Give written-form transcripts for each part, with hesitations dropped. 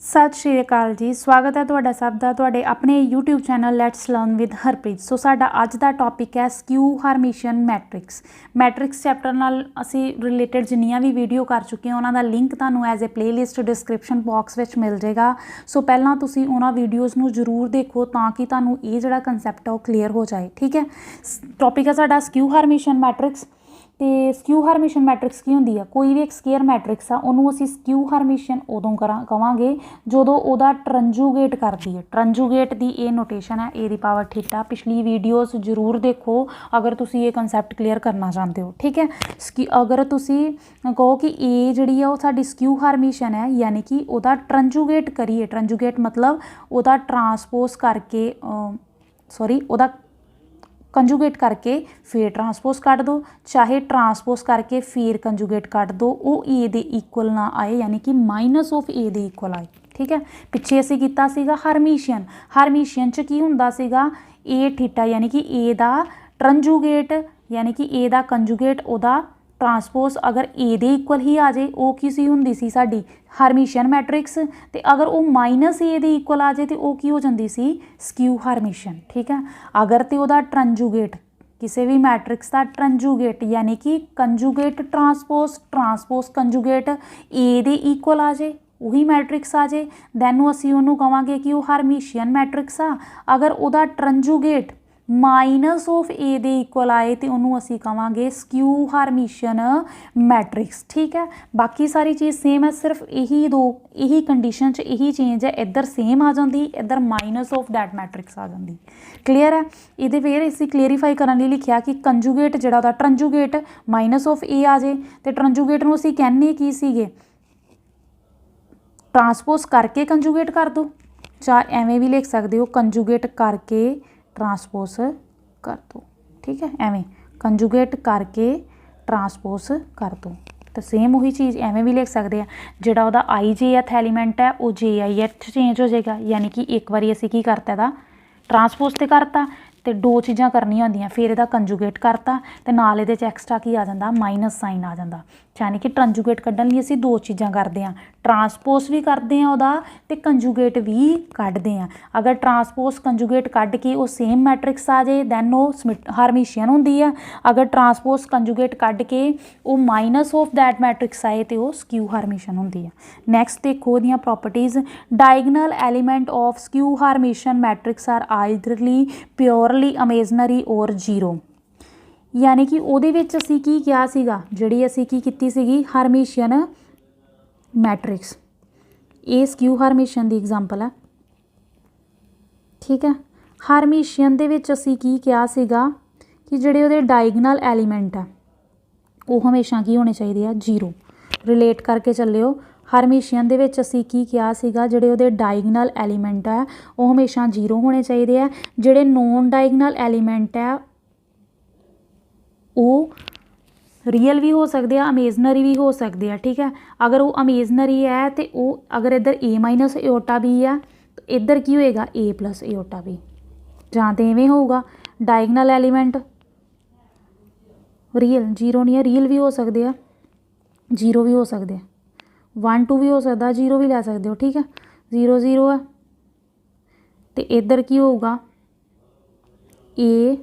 सत श्री अकाल जी। स्वागत है तुहाडा सब दा तुहाडे अपने YouTube channel let's learn with Harpreet. So साडा अज दा टॉपिक है स्क्यू हार्मिशन मैट्रिक्स चैप्टर नाल असी रिलेटेड जिन्नियां भी वीडियो कर चुके हैं उन्हां दा लिंक तुहानूं as a playlist description box विच मिल जाएगा। सो पहलां तुसीं उन्हां वीडियोज़ नूं जरूर देखो ताकि तुहानूं ये जिहड़ा कंसैप्ट है वो क्लीयर हो जाए। ठीक है, टॉपिक है साडा स्क्यू हार्मिशन मैट्रिक्स। तो स्क्यू हार्मिशन मैट्रिक्स की होंदी है? कोई भी एक स्केयर मैट्रिक्स आ उन्होंने असी स्क्यू हार्मिशन उदों कवांगे जदों उहदा ट्रंजूगेट करदी है। ट्रंजूगेट की ये नोटेशन है ए दी पावर थीटा। पिछली वीडियोज़ जरूर देखो अगर तुसी ये कंसैप्ट क्लीयर करना चाहते हो। ठीक है, अगर तुसी कहो कि ए जिहड़ी है वो साडी स्क्यू हार्मिशन है यानी कि उहदा ट्रंजूगेट करिए। ट्रंजूगेट मतलब उहदा ट्रांसपोज करके उहदा कंजूगेट करके फिर ट्रांसपोज कट दो, चाहे ट्रांसपोज करके फिर कंजूगेट कट दो, वो ए दे इक्वल ना आए यानी कि माइनस ऑफ ए दे इक्वल आए। ठीक है, पिछे असी कीता सीगा हार्मिशियन च की हुंदा सीगा ए थीटा यानी कि ए दा ट्रंजूगेट यानी कि ए दा कंजूगेट उहदा ट्रांसपोज अगर ए दे इक्वल ही आ जाए वो किसी हुंदी सी साडी हार्मिशन मैट्रिक्स, तो अगर वो माइनस ए दे इक्वल आ जाए तो वह की हो जाती सी स्क्यू हार्मिशन। ठीक है, अगर तो वह ट्रंजूगेट किसी भी मैट्रिक्स का ट्रंजूगेट यानी कि कंजूगेट ट्रांसपोज कंजूगेट ए दे इक्वल आ जाए वही मैट्रिक्स आ जाए दैन असी उन्होंने कहांगे कि वह हार्मिशियन मैट्रिक्स आ। अगर वह ट्रंजूगेट माइनस ऑफ ए दे इक्वल आए तो उन्होंने असी कहांगे स्क्यू हार्मिशन मैट्रिक्स। ठीक है, बाकी सारी चीज़ सेम है, सिर्फ यही कंडीशन च यही चेंज है, इधर सेम आ जाती, इधर माइनस ऑफ दैट मैट्रिक्स आ जाती। क्लीयर है? ये फिर इसी क्लीयरीफाई करने लिए लिखा कि कंजूगेट जिहड़ा उहदा ट्रंजूगेट माइनस ऑफ ए आ जाए तो ट्रंजूगेट नूं असी कहने की सीगे ट्रांसपोज करके कंजूगेट कर दो, चाहे एवें भी लिख सकते हो कंजूगेट करके ट्रांसपोज कर दो। ठीक है, एवें कंजूगेट करके ट्रांसपोज कर दो तो सेम वही चीज़ एवें भी लिख सकते हैं। जिहड़ा उहदा आई जे एथ एलीमेंट है वो जे आई एथ चेंज हो जाएगा यानी कि एक बारी असी की करता इहदा ट्रांसपोज तो करता तो दो चीज़ां करनियां होंदियां फिर इहदा कंजूगेट करता तो नाल इहदे च एक्सट्रा की आ जाता माइनस साइन आ जाता। यानी कि ट्रंजूगेट कड्ढण लई असीं दो चीज़ां करते हैं, ट्रांसपोज भी करते हैं उहदा ते कंजूगेट भी कढ़ते हैं। अगर ट्रांसपोज कंजूगेट कढ़ के वो सेम मैट्रिक्स आ जाए दैन वो हार्मिशियन होंदी है। अगर ट्रांसपोज कंजूगेट कढ़ के वो माइनस ऑफ दैट मैट्रिक्स आए तो वो स्क्यू हार्मिशन होंदी है। नैक्सट देखो उहदियां properties. Diagonal element of skew Hermitian matrix are eitherly purely imaginary और जीरो। यानी कि उहदे विच असीं की किया सीगा जिहड़ी असीं की कीती सीगी हार्मिशियन मैट्रिक्स, ये स्क्यू हार्मिशियन की एग्जाम्पल है। ठीक है, हार्मिशियन दे विच असीं की किया सीगा कि जिहड़े उहदे डायगनल एलीमेंट है वो हमेशा की होने चाहिए जीरो। रिलेट करके चलियो, हार्मिशियन दे विच असीं की किया सीगा जिहड़े उहदे डायगनल एलीमेंट है वो हमेशा जीरो होने चाहिए। जिहड़े नॉन डायगनल एलीमेंट है वो रियल भी हो सकते हैं, अमेजनरी भी हो सकते हैं। ठीक है, अगर वो अमेजनरी है तो वो अगर इधर ए माइनस एओटा बी है तो इधर की होएगा ए प्लस एओटा बी, जां तो इवें होगा डायगनल एलीमेंट रियल जीरो नहीं है, रियल भी हो सकते हैं, जीरो भी हो सकते हैं, 1 2 भी हो सकता, जीरो भी लै सकते हो। ठीक है, 0 0 है तो इधर की होगा ए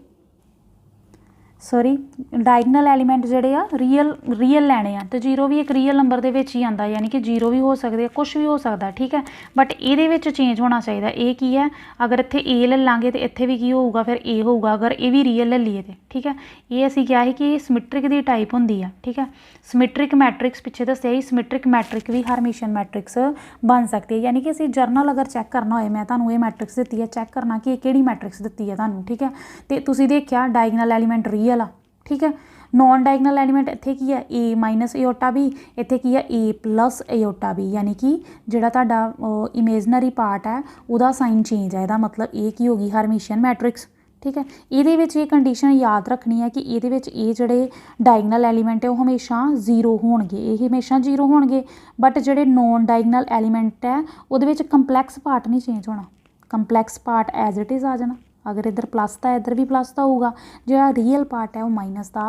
डायगनल एलीमेंट जिहड़े आ रियल लैने आ तो जीरो भी एक रियल नंबर दे विच ही आंदा यानी कि जीरो भी हो सकते कुछ भी हो सकता। ठीक है, बट ये विच चेंज होना चाहिए। ये की है अगर इत्थे ए ले लांगे तो इत्थे भी की होगा फिर ए होगा अगर ये भी रियल ले लीए तो। ठीक है, ये असीं क्या है कि सिमिट्रिक की टाइप होंदी है। ठीक है, सिमिट्रिक मैट्रिक्स पिछे दस्सिया ही सिमिट्रिक मैट्रिक भी हार्मिशियन मैट्रिक्स बन सकती है। यानी कि असीं जर्नल अगर चैक करना होए मैं तुहानूं ये मैट्रिक्स दित्ती है, चैक करना कि किहड़ी मैट्रिक्स दित्ती है तुहानूं। ठीक है, तो तुसीं देखिया डायगनल एलीमेंट रियल आ। ठीक है, नॉन डायगनल एलीमेंट इत्थे की है ए माइनस एओटा बी, इत्थे की है ए प्लस एओटा बी यानी कि जिहड़ा तुहाडा इमेजनरी पार्ट है उहदा साइन चेंज है, इहदा मतलब ये की होगी हार्मिशियन मैट्रिक्स। ठीक है, ये विच ये कंडीशन याद रखनी है कि ये विच ये जिहड़े डायगनल एलीमेंट है वो हमेशा जीरो होणगे, ये हमेशा जीरो होणगे। बट जिहड़े नॉन डायगनल एलीमेंट है उहदे विच कंपलैक्स पार्ट नहीं चेंज होना, complex part as it is आ जाना। अगर इधर प्लस था इधर भी प्लस का होगा, जो रियल पार्ट है वो माइनस का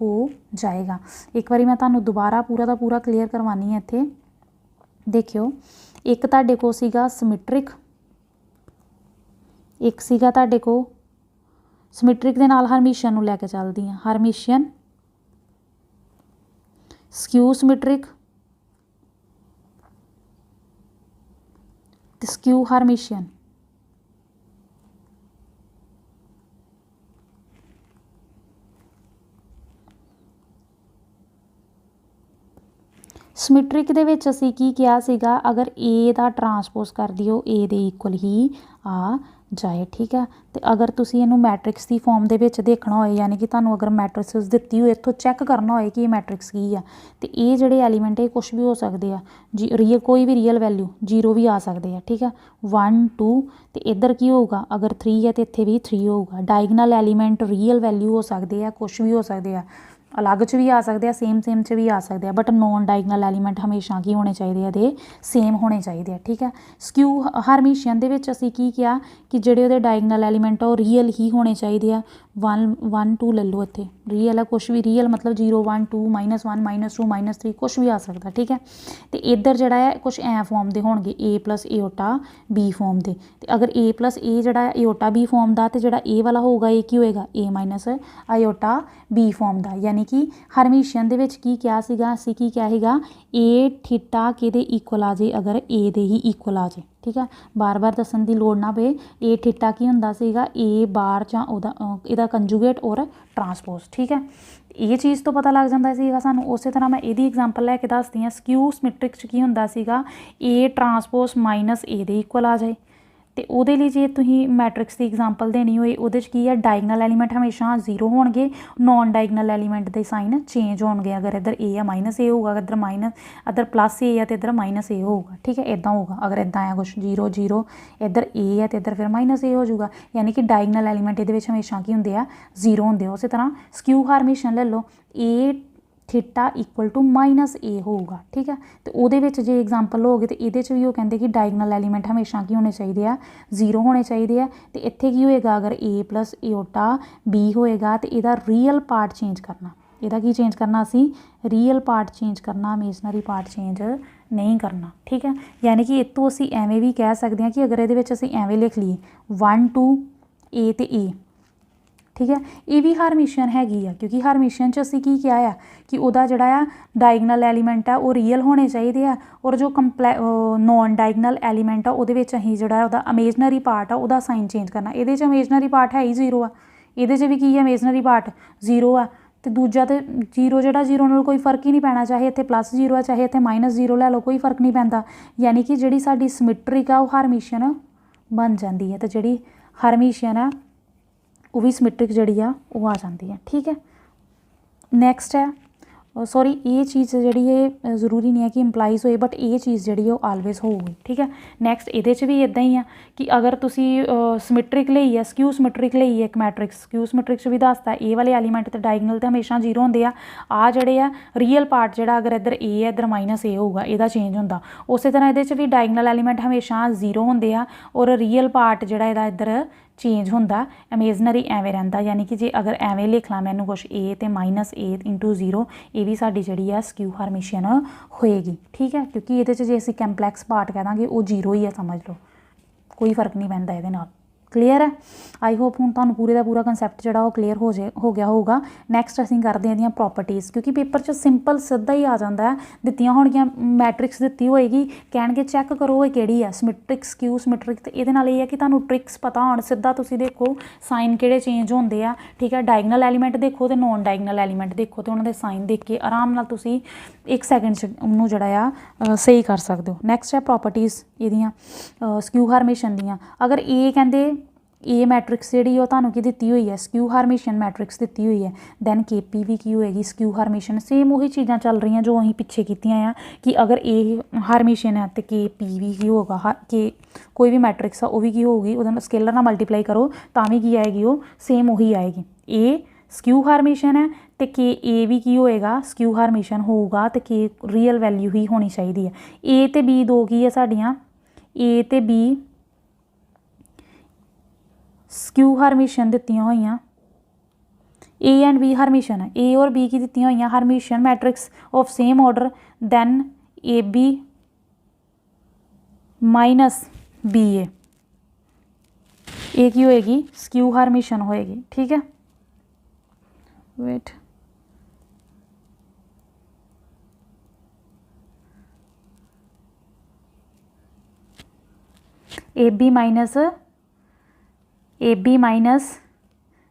हो जाएगा। एक बारी मैं तुहानूं दोबारा पूरा का पूरा क्लीयर करवानी है इत्थे देखियो एक तुहाडे को सीगा सिमेट्रिक, एक सीगा तुहाडे को सिमेट्रिक दे नाल हरमीशियन नूं लैके चलदी हां, हरमीशियन स्क्यू सिमेट्रिक ते स्क्यू हरमीशियन। सिमेट्रिक दे विच असीं की किहा सीगा, अगर ए दा ट्रांसपोज कर दिओ ए दे इक्वल ही आ जाए, ठीक है। तो अगर तुसीं इहनूं मैट्रिक्स की फॉर्म दे विच देखना होए, यानी कि तुहानूं अगर मैट्रिक्स दित्ती होए इत्थों चैक करना होए कि ये मैट्रिक्स की आ, तो ये जिहड़े एलीमेंट है कुछ भी हो सकते हैं जी, रियल कोई भी रियल वैल्यू 0 भी आ सकते हैं, ठीक है। 1 2 तो इधर की होगा, अगर 3 है तो इत्थे भी 3 होगा। डायगनल एलीमेंट रियल वैल्यू हो सकते हैं, कुछ भी हो सकते हैं, अलग च भी आ सकते हैं, सेम च भी आ सकते हैं, बट नॉन डायगनल एलीमेंट हमेशा की होने चाहिए दे सेम होने चाहिए, ठीक है। स्क्यू हरमीशियन दे विच असीं की किया कि जिहड़े उहदे डायगनल एलीमेंट आ रियल ही होने चाहिए। 1 1 2 ले लो, इत्थे रियल है, कुछ भी रियल मतलब 0 1 2 -1 -2 -3 कुछ भी आ सकता, ठीक है। तो इधर जिहड़ा है कुछ ऐ फॉर्म के होणगे A + एओटा B फॉर्म के। तो अगर A + ए जिहड़ा एओटा B फॉर्म का, तो जिहड़ा ए वाला होगा ये की होएगा A- एओटा B फॉर्म का, यानी कि हरमीशियन दे विच की क्या सीगा, असीं की क्या सीगा A थीटा किहदे इक्वल आ जे, अगर A दे ही इक्वल आ जे, ठीक है। बार बार दसन की लोड़ ना पे। A थीटा की हुंदा सीगा A बार जां उहदा इहदा कंजूगेट और ट्रांसपोज, ठीक है। ये चीज़ तो पता लग जाता सीगा सानूं। उस तरह मैं इहदी एग्जाम्पल लैके दसदी हां। स्क्यू सिमेट्रिक च की हुंदा सीगा A ट्रांसपोज माइनस A दे इक्वल आ जाए। तो ਉਹਦੇ ਲਈ ਜੇ ਤੁਸੀਂ ਮੈਟ੍ਰਿਕਸ ਦੀ ਐਗਜ਼ਾਮਪਲ ਦੇਣੀ ਹੋਏ, ਉਹਦੇ 'ਚ ਕੀ ਹੈ, ਡਾਇਗਨਲ ਐਲੀਮੈਂਟ ਹਮੇਸ਼ਾ 0 ਹੋਣਗੇ, ਨੋਨ ਡਾਇਗਨਲ ਐਲੀਮੈਂਟ ਦੇ ਸਾਈਨ ਚੇਂਜ ਹੋਣਗੇ। ਅਗਰ ਇੱਧਰ A ਆ -A ਹੋਊਗਾ, ਇੱਧਰ ਇੱਧਰ +A ਆ ਤੇ ਇੱਧਰ -A ਹੋਊਗਾ, ਠੀਕ ਹੈ। ਇੱਦਾਂ ਹੋਊਗਾ, ਅਗਰ ਇੱਦਾਂ ਆ ਕੁਛ 0 0 ਇੱਧਰ A ਆ ਤੇ ਇੱਧਰ ਫਿਰ -A ਹੋ ਜਾਊਗਾ, ਯਾਨੀ ਕਿ ਡਾਇਗਨਲ ਐਲੀਮੈਂਟ ਇਹਦੇ ਵਿੱਚ ਹਮੇਸ਼ਾ ਕੀ ਹੁੰਦੇ ਆ 0 ਹੁੰਦੇ ਆ। ਉਸੇ ਤਰ੍ਹਾਂ ਸਕਿਊ ਹਾਰਮੀਸ਼ਨ ਲੈ ਲਓ, A theta equal to -A होगा, ठीक है। तो ਉਹਦੇ ਵਿੱਚ ਜੇ एग्जाम्पल हो गए तो ਇਹਦੇ 'ਚ ਵੀ ਉਹ ਕਹਿੰਦੇ कि डायगनल एलीमेंट हमेशा की होने चाहिए आ 0 होने चाहिए आ। तो ਇੱਥੇ की होएगा, अगर A + एओटा B होएगा तो ਇਹਦਾ ਰੀਅਲ पार्ट चेंज करना, ਇਹਦਾ की चेंज करना असी रीयल पार्ट चेंज करना, इमेजनरी पार्ट चेंज नहीं करना, ठीक है। यानी कि इतों असी एवें भी कह सकते हैं कि अगर ये असी एवें लिख लीए 1 2 A तो A, ठीक है। ये भी हारमीशियन हैगी आ, क्योंकि हारमीशियन च असी की किया है कि वह जोड़ा डायगनल एलीमेंट है वो रियल होने चाहिए आ, और जो नॉन डायगनल एलीमेंट आ वो जोड़ा इमेजनरी पार्ट आ वह साइन चेंज करना। ये इमेजनरी पार्ट है ही 0 आ, ये भी की है इमेजनरी पार्ट 0 आ। तो दूजा तो 0 जोड़ा 0 नाल कोई फर्क ही नहीं पैना, चाहे इत्थे +0 है चाहे इत्थे -0 लै लो, कोई फर्क नहीं पैंदा। यानी कि जिहड़ी साडी सिमेट्रिक आ वो हारमीशियन बन जाती है, तो जिहड़ी हारमीशियन है वो भी सिमेट्रिक जिहड़ी आ वो आ जाती है, ठीक है। नैक्सट है सॉरी ये चीज़ जिहड़ी है जरूरी नहीं है कि इंप्लाइज होए, बट ये चीज़ जिहड़ी है वो ऑलवेज होगी, ठीक है। नैक्सट ये भी इदां ही है कि अगर तुसी सिमेट्रिक लई है, स्क्यू सिमेट्रिक लई है एक मैट्रिक्स, स्क्यू सिमेट्रिक च भी दसदा ए वाले एलीमेंट तो डायगनल तो हमेशा 0 होंदे आ जिहड़े आ रियल पार्ट जिहड़ा अगर इधर A है इधर -A होगा, इहदा चेंज होंदा। उस तरह ये भी डायगनल एलीमेंट हमेशा 0 होंदे आ और रियल पार्ट जिहड़ा इहदा इधर चेंज होंदा, इमेजनरी एवें रहिंदा। यानी कि जे अगर एवें लिख ला मैनू कुछ A तो -A × 0, ये भी साडी जिहड़ी आ स्क्यू हारमीशियन होएगी, ठीक है। क्योंकि ये जे असीं कैंपलैक्स पार्ट कह दांगे वो 0 ही है, समझ लो, कोई फर्क नहीं पैंदा इहदे नाल। क्लीयर है। आई होप हुण तुहानूं पूरे का पूरा कंसैप्ट जिहड़ा वो क्लीयर हो गया होगा। नैक्सट असीं करदे इहदियां प्रॉपर्टीज़, क्योंकि पेपर च सिंपल सीधा ही आ जाता है, दित्तियां होणगियां मैट्रिक्स दित्ती होएगी, कहणगे चैक करो ये किहड़ी है सिमेट्रिक स्क्यू सिमेट्रिक। तो इहदे नाल ये है कि तुहानूं ट्रिक्स पता होण, सीधा तुसीं देखो साइन किहड़े चेंज होंदे आ, ठीक है। डायगनल एलीमेंट देखो तो नॉन डायगनल एलीमेंट देखो, तो उन्हां दे साइन देख के आराम नाल तुसीं 1 सैकेंड च उहनूं जिहड़ा आ सही कर सकदे हो। नैक्सट है प्रॉपर्टीज़ इहदियां स्क्यू हारमीशियन दियां। अगर ए कहंदे ए मैट्रिक्स जिहड़ी वो तुहानूं की दित्ती हुई है, स्क्यू हारमीशियन मैट्रिक्स दित्ती हुई है, दैन KP भी की होएगी स्क्यू हारमीशियन। सेम वही चीज़ां चल रही हैं जो असीं पिछे कीतियां आ कि अगर ए हारमीशियन है तो KP भी की होगा, के कोई भी मैट्रिक्स आ वो भी की होगी, उहदे स्केलर नाल मल्टीप्लाई करो तां भी की आएगी, वो सेम वही आएगी। ए स्क्यू हारमीशियन है तो A भी की होएगा स्क्यू हारमीशियन होगा, तो K रियल वैल्यू ही होनी चाहिए है। A तो B दो की है साडियां, A तो B स्क्यू हारमीशियन दित्तियां होईयां, A एंड B हारमीशियन है, A और B की दित्तियां होईयां Hermitian matrix of same order, then AB minus B A की होएगी स्क्यू हार्मिशन होएगी। ठीक है, wait, A B minus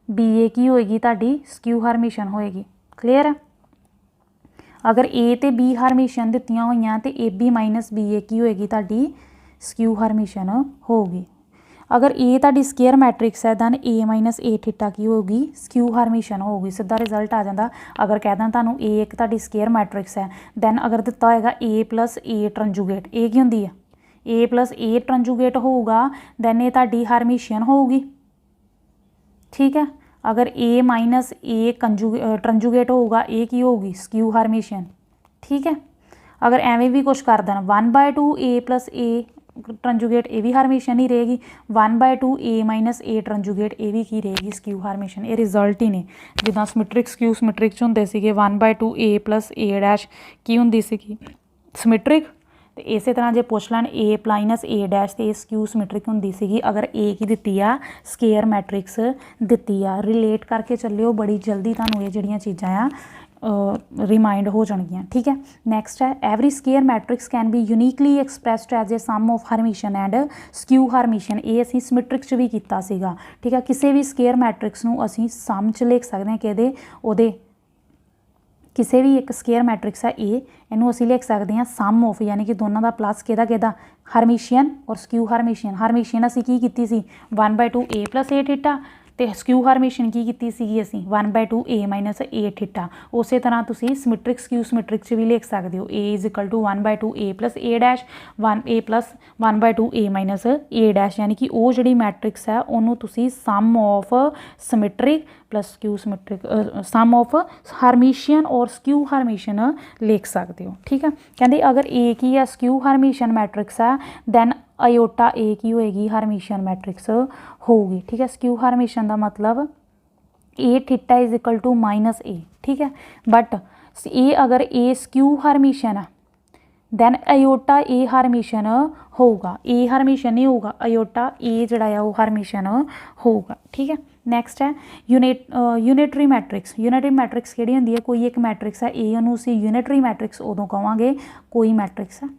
B A की होएगी ताड़ी स्क्यू हार्मिशन होएगी। क्लीयर है। अगर ए ते बी हार्मिशन दित्तियां होईयां ते ए बी माइनस बी ए की होएगी ताड़ी स्क्यू हार्मिशन होगी। अगर ए ताड़ी स्केयर मैट्रिक्स है दैन ए माइनस ए थीटा की होगी स्क्यू हार्मिशन होगी। सीधा रिजल्ट आ जाता। अगर कह दा तुहानूं ए एक ताड़ी स्केयर मैट्रिक्स है दैन अगर दिता होएगा ए प्लस ए ट्रंजूगेट, ए की हुंदी है ए प्लस ए ट्रंजूगेट होगा दैन ये ताड़ी हार्मिशन होगी। ठीक है, अगर ए माइनस ए ट्रंजूगेट होगा ए की होगी स्क्यू हार्मिशन। ठीक है, अगर एवें भी कुछ कर देना 1/2 ए प्लस ए ट्रंजूगेट ए भी हार्मिशन ही रहेगी, 1/2 ए माइनस ए ट्रंजूगेट ए भी की रहेगी स्क्यू हार्मिशन। ये रिजल्ट ही ने जिदा समैट्रिक स्क्यू समैट्रिक होंदे सीगे 1/2 ए प्लस ए डैश की हुंदी सीगी समैट्रिक। तो इस तरह जो पुछ लैन ए माइनस ए डैश तो स्क्यू समैट्रिक होंदी सीगी अगर ए की दित्ती आ स्केयर मैट्रिक्स दित्ती आ। रिलेट करके चलियो, बड़ी जल्दी तुहानूं ये जिहड़ियां चीज़ां आ रिमाइंड हो जाएगियां। ठीक है, नैक्सट है every square matrix can be uniquely expressed as a sum of Hermitian and skew Hermitian. ये असीं समैट्रिक च भी कीता सीगा। ठीक है, किसी भी स्केयर मैट्रिक्स नूं असीं सम च लिख सकते हैं कि ओहदे किसी भी एक स्केयर मैट्रिक्स है ए, इनू असीं लिख सकते हैं सम ऑफ यानी कि दोनों का प्लस किहदा हार्मिशियन और स्क्यू हार्मिशियन। हार्मिशियन असीं की कीती सी 1/2 ए प्लस ए थीटा तो स्क्यू हार्मिशन की कीती सीगी असीं 1/2 ए माइनस ए थीटा। उस तरह तुसीं समैट्रिक स्क्यू समैट्रिक भी लिख सकते हो। A is equal to 1/2 A plus A dash 1 plus 1/2 A minus A dash यानी कि वो जिहड़ी मैट्रिक्स है उन्होंने तुसीं sum of symmetric plus skew symmetric sum of Hermitian और स्क्यू हार्मिशन लिख सकते हो। ठीक है, कहते अगर ए की है स्क्यू हार्मिशन मैट्रिक्स है दैन आयोटा ए की होएगी हार्मिशन मैट्रिक्स होगी। ठीक है, स्क्यू हार्मिशन का मतलब A theta is equal to minus A. ठीक है, बट ए अगर ए स्क्यू हार्मिशन है दैन आयोटा ए हार्मिशन होगा, ए हार्मिशन नहीं होगा, आयोटा ए जड़ा है वो हार्मिशन होगा। ठीक है, नैक्सट है यूनिटरी मैट्रिक्स। यूनिटरी मैट्रिक्स किहड़ी हुंदी है, कोई एक मैट्रिक्स है ए उन्होंने असीं यूनिटरी मैट्रिक्स उदों कहांगे कोई मैट्रिक्स है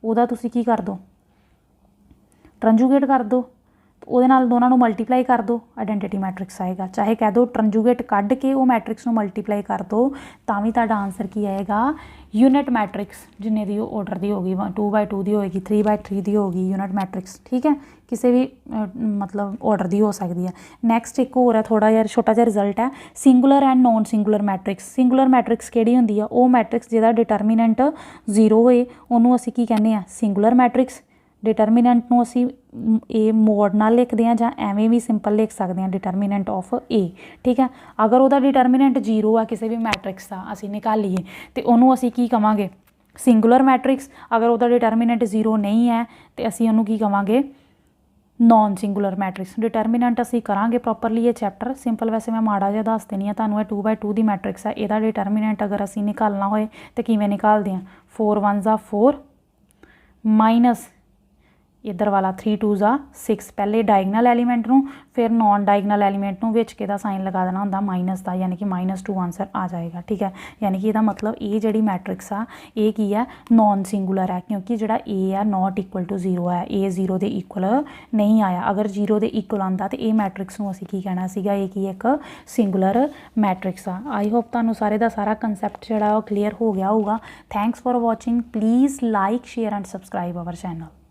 उहदा तुसीं की कर दो ट्रंजूगेट कर दो, तो वो दोनों को मल्टीप्लाई कर दो आइडेंटिटी मैट्रिक्स आएगा। चाहे कह दो ट्रंजूगेट कढ़ के वो मैट्रिक्स मल्टीप्लाई कर दो तो भी तुहाडा आंसर की आएगा यूनिट मैट्रिक्स जिन्ने दी ऑर्डर की होगी 2/2 की होगी 3/3 की होगी यूनिट मैट्रिक्स। ठीक है, किसी भी मतलब ऑर्डर की हो सकती है। नैक्सट एक होर है थोड़ा जिहा छोटा जिहा रिजल्ट है singular and non singular matrix. Singular matrix किहड़ी हुंदी है, वो मैट्रिक्स जिहदा डिटरमिनेंट 0 होए उन्होंने असीं की कहने आ सिंगुलर मैट्रिक्स। डिटरमिनेंट नूं असीं ए मोड नाल लिखते हैं जां एवें भी सिंपल लिख सकते हैं डिटरमिनेंट ऑफ ए। ठीक है, अगर वह डिटरमिनेंट 0 है किसी भी मैट्रिक्स का असीं निकालीए तो उन्होंने असीं की कहांगे सिंगुलर मैट्रिक्स। अगर वह डिटरमिनेंट 0 नहीं है तो असीं उन्होंने की कहांगे नॉन सिंगुलर मैट्रिक्स। डिटरमिनेंट असीं करांगे प्रॉपरली ये चैप्टर सिंपल, वैसे मैं माड़ा जिहा दस देनी है तुहानूं। 2/2 की मैट्रिक्स है, इहदा डिटरमिनेंट अगर असीं निकालना होए तो किवें निकालदे हैं 4 1 जा 4 माइनस इधर वाला 3 2 जा 6। पहले डायगनल एलीमेंट नूं फिर नॉन डायगनल एलीमेंट नूं विच किहदा साइन लगा देना हुंदा माइनस का, यानी कि -2 आंसर आ जाएगा। ठीक है, यानी कि इहदा मतलब ये जिहड़ी मैट्रिक्स आ ये की है नॉन सिंगुलर है क्योंकि जिहड़ा ए है नॉट इक्वल टू 0 है, ए 0 के इक्वल नहीं आया। अगर 0 के इक्वल आंदा तो ये मैट्रिक्स नूं असीं की कहना सीगा ये की एक सिंगुलर मैट्रिक्स आ। आई होप तुहानूं सारे दा सारा कंसैप्ट जिहड़ा क्लीयर हो गया होगा। Thanks for watching. Please like share and subscribe our channel.